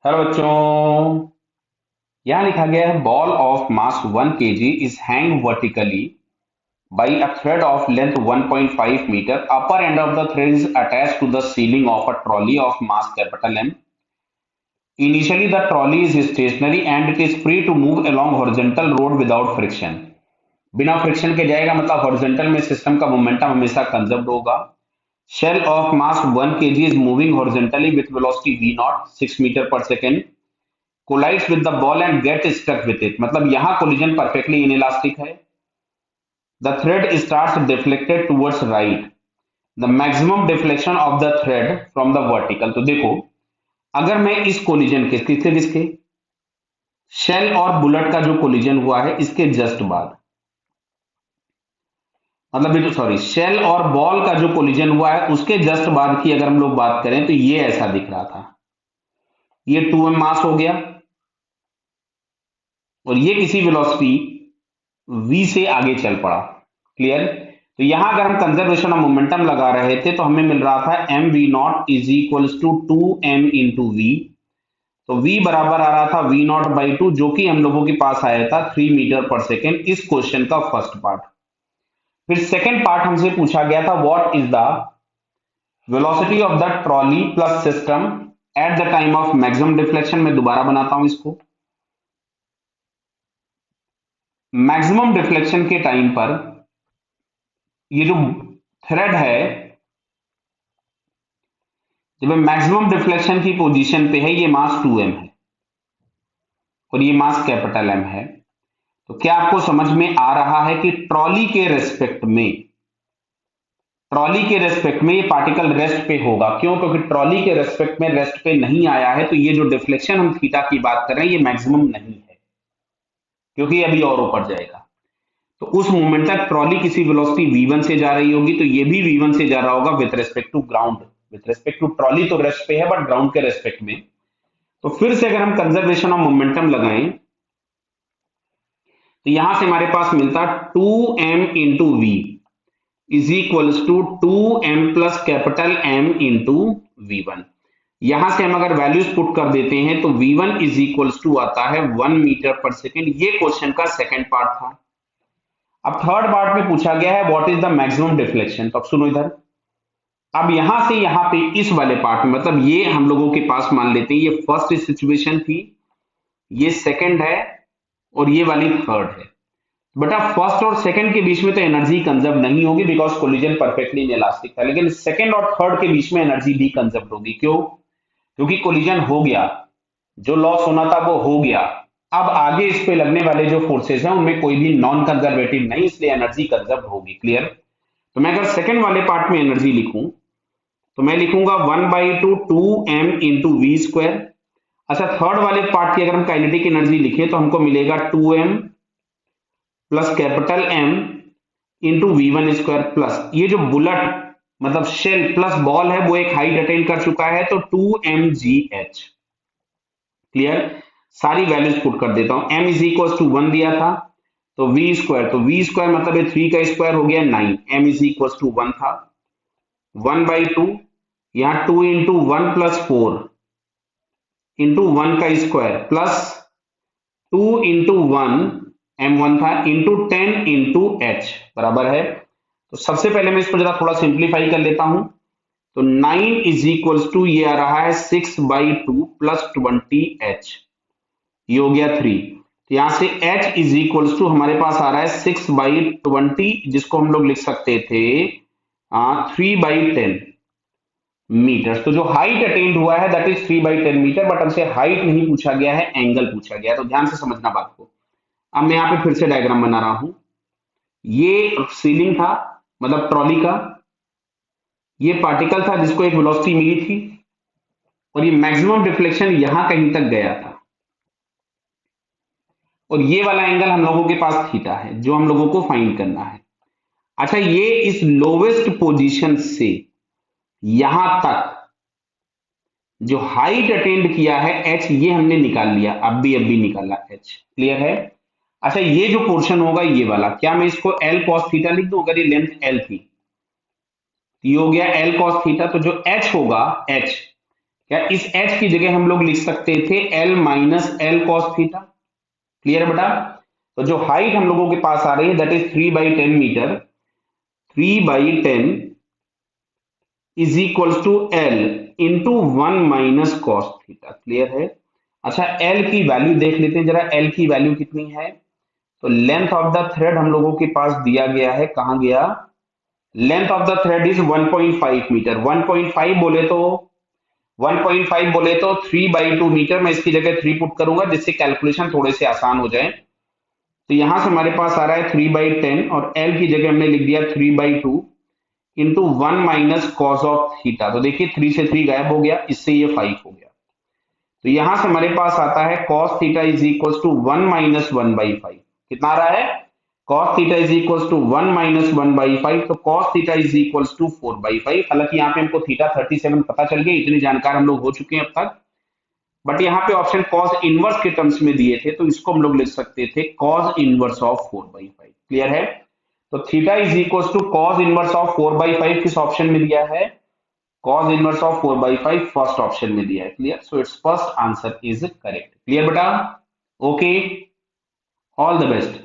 Hello बच्चों। यहाँ लिखा गया है ball of mass 1 kg is hang vertically by a thread of length 1.5 meter. Upper end of the thread is attached to the ceiling of a trolley of mass capital M. Initially, the trolley is stationary and it is free to move along horizontal road without friction. बिना friction के जाएगा मतलब horizontal में system का momentum हमेशा conserve होगा. Shell of mass 1 kg is moving horizontally with velocity v naught 6 meter per second. Collides with the ball and get stuck with it. मतलब यहाँ collision perfectly inelastic है. The thread starts deflected towards right. The maximum deflection of the thread from the vertical. तो देखो, अगर मैं इस collision के किसके शेल और बुलेट का जो कोलिजन हुआ है इसके जस्ट बाद, मतलब सॉरी, शेल और बॉल का जो कोलिजन हुआ है उसके जस्ट बाद की अगर हम लोग बात करें तो ये ऐसा दिख रहा था. ये 2m मास हो गया और ये किसी वेलोसिटी v से आगे चल पड़ा. क्लियर. तो यहां अगर हम कंजर्वेशन ऑफ मोमेंटम लगा रहे थे तो हमें मिल रहा था m v not is equals to 2m into v. तो v बराबर आ रहा था v नॉट बाई 2 जो कि हम लोगों के पास आया था 3 मीटर पर सेकेंड. इस क्वेश्चन का फर्स्ट पार्ट. फिर सेकेंड पार्ट हमसे पूछा गया था what is the velocity of the trolley plus system at the time of maximum deflection. मैं दोबारा बनाता हूं इसको. मैक्सिमम डिफ्लेक्शन के टाइम पर ये जो थ्रेड है जब मैक्सिमम डिफ्लेक्शन की पोजीशन पे है, ये मास 2m है और ये मास कैपिटल M है. तो क्या आपको समझ में आ रहा है कि ट्रॉली के रेस्पेक्ट में ये पार्टिकल रेस्ट पे होगा. क्यों? क्योंकि ट्रॉली के रेस्पेक्ट में रेस्ट पे नहीं आया है तो ये जो डिफ्लेक्शन हम थीटा की बात कर रहे हैं ये मैक्सिमम नहीं है क्योंकि ये अभी और ऊपर जाएगा. तो उस मोमेंट तक ट्रॉली किसी वेलोसिटी v1 से जा रही होगी तो ये भी v1 से जा रहा होगा with respect to ground. With respect to trolley तो रेस्ट पे है बट ग्राउंड के रेस्पेक्ट में. तो फिर से अगर हम कंजर्वेशन ऑफ मोमेंटम लगाएं तो यहां से हमारे पास मिलता 2m into v is equals to 2m plus capital M into v1. यहां से हम अगर वैल्यूज पुट कर देते हैं तो v1 इज इक्वल्स टू आता है 1 मीटर पर सेकेंड. ये क्वेश्चन का सेकेंड पार्ट था. अब थर्ड पार्ट में पूछा गया है what is the maximum deflection. तो अब सुनो इधर. अब यहां से यहां पे इस वाले पार्ट में, मतलब ये हम लोगों के पास मान लेते हैं ये फर्स्ट सिचुएशन थी, ये सेकंड है और ये वाली थर्ड है. बट अब फर्स्ट और सेकंड के बीच में तो एनर्जी कंजर्व नहीं होगी बिकॉज कोलिजन परफेक्टली इनइलास्टिक था. लेकिन सेकंड और थर्ड के बीच में एनर्जी भी कंजर्व होगी. क्यों? क्योंकि कोलिजन हो गया, जो लॉस होना था वो हो गया. अब आगे इस पे लगने वाले जो फोर्सेस हैं उनमें कोई भी नॉन कंजर्वेटिव नहीं, इसलिए एनर्जी कंजर्व होगी. क्लियर. तो मैं अगर सेकंड वाले पार्ट में एनर्जी लिखूं तो मैं लिखूंगा 1/2 2m इंटू वी स्क्वायर. अच्छा, थर्ड वाले पार्ट की अगर हम काइनेटिक एनर्जी लिखे तो हमको मिलेगा 2m plus capital M into v1 square plus ये जो बुलेट मतलब शेल प्लस बॉल है वो एक हाइट अटेन कर चुका है तो 2mgh. क्लियर. सारी वैल्यूज पुट कर देता हूं. m इज इक्वल टू 1 दिया था तो v स्क्वायर, तो v स्क्वायर मतलब ये 3 का स्क्वायर हो गया 9. m इज इक्वल टू 1 था 1/2. यहां 2 इंटू 1 प्लस 4 इंटू 1 का स्क्वायर प्लस 2 इंटू 1 m1 था इंटू 10 इंटू h बराबर है. तो सबसे पहले मैं इसको जरा थोड़ा सिंप्लीफाई कर लेता हूं. तो 9 इज इक्वल टू ये आ रहा है 6/2 प्लस 20h, ये हो गया 3. तो यहां से h इज इक्वल टू हमारे पास आ रहा है 6/20 जिसको हम लोग लिख सकते थे 3/10 मीटर. तो जो हाइट अटेंड हुआ है दैट इज 3/10 मीटर. बट हमसे हाइट नहीं पूछा गया है, एंगल पूछा गया है. तो ध्यान से समझना बात को. अब मैं यहां पे फिर से डायग्राम बना रहा हूं. ये सीलिंग था मतलब ट्रॉली का, ये पार्टिकल था जिसको एक वेलोसिटी मिली थी और ये मैक्सिमम डिफ्लेक्शन यहां कहीं तक गया था और ये वाला एंगल हम लोगों के पास थीटा है जो हम लोगों को फाइंड करना है. अच्छा, ये इस लोवेस्ट पोजीशन से यहां तक जो हाइट अटेंड किया है h ये हमने निकाल लिया. अब भी निकाला h. क्लियर है. अच्छा, ये जो पोर्शन होगा ये वाला, क्या मैं इसको l cos थीटा लिख दूं? अगर ये लेंथ l थी तो ये हो गया l cos थीटा. तो जो h होगा h या इस h की जगह हम लोग लिख सकते थे l minus L cos theta. Clear बेटा? तो जो हाइट हम लोगों के पास आ रही है that is 3/10 metre. 3/10 is equals to l into 1 minus cos theta. Clear है? अच्छा, एल की वैल्यू देख लेते हैं जरा, एल की वैल्यू कितनी है। तो लेंथ ऑफ द थ्रेड हम लोगों के पास दिया गया है, कहां गया, length of the thread is 1.5 metre. 1.5 बोले तो 1.5 बोले तो 3/2 मीटर। मैं इसकी जगह 3 पुट करूंगा जिससे कैलकुलेशन थोड़े से आसान हो जाए। तो यहां से हमारे पास आ रहा है 3/10 और एल की जगह हमने लिख दिया 3/2 into 1 minus cos of theta. तो देखिए 3 से 3 गायब हो गया, इससे ये 5 हो गया। तो यहां से हमारे पास आता है cos theta is equal to 1 minus 1/5। कितना आ रहा है? cos theta is equal to 1 minus 1/5। तो cos theta is equal to 4/5। हालांकि यहाँ पे हमको थीटा 37 पता चल गया, इतने जानकार हम लोग हो चुके हैं अब तक। बट यहाँ पे ऑप्शन cos इनवर्स के टर्म्स में दिए थे, तो इसको हम लोग लिख सकते थे cos इनवर्स ऑफ 4/5। क्लियर है? तो theta is equal to cos inverse of 4/5 किस ऑप्शन में दिया है? cos inverse of 4/5 first option में दिया है। Clear? So it's first answer is correct. Clear बेटा? Okay, all the best.